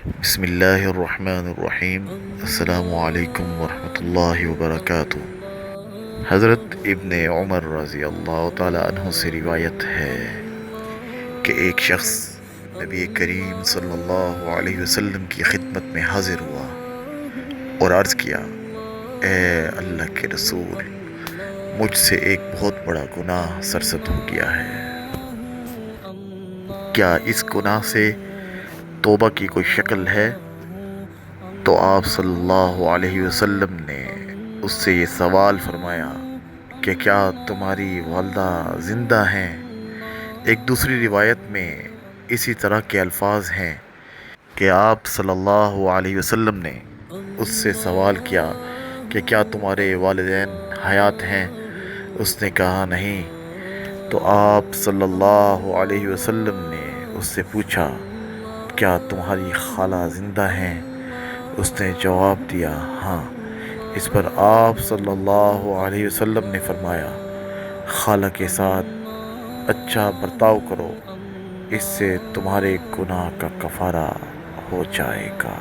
بسم اللہ الرحمن الرحیم۔ السلام علیکم ورحمۃ اللہ وبرکاتہ۔ حضرت ابن عمر رضی اللہ تعالی عنہ سے روایت ہے کہ ایک شخص نبی کریم صلی اللہ علیہ وسلم کی خدمت میں حاضر ہوا اور عرض کیا: اے اللہ کے رسول، مجھ سے ایک بہت بڑا گناہ سرزد ہو گیا ہے، کیا اس گناہ سے توبہ کی کوئی شکل ہے؟ تو آپ صلی اللہ علیہ وسلم نے اس سے یہ سوال فرمایا کہ کیا تمہاری والدہ زندہ ہیں؟ ایک دوسری روایت میں اسی طرح کے الفاظ ہیں کہ آپ صلی اللہ علیہ وسلم نے اس سے سوال کیا کہ کیا تمہارے والدین حیات ہیں؟ اس نے کہا نہیں۔ تو آپ صلی اللہ علیہ وسلم نے اس سے پوچھا: کیا تمہاری خالہ زندہ ہیں؟ اس نے جواب دیا: ہاں۔ اس پر آپ صلی اللہ علیہ وسلم نے فرمایا: خالہ کے ساتھ اچھا برتاؤ کرو، اس سے تمہارے گناہ کا کفارہ ہو جائے گا۔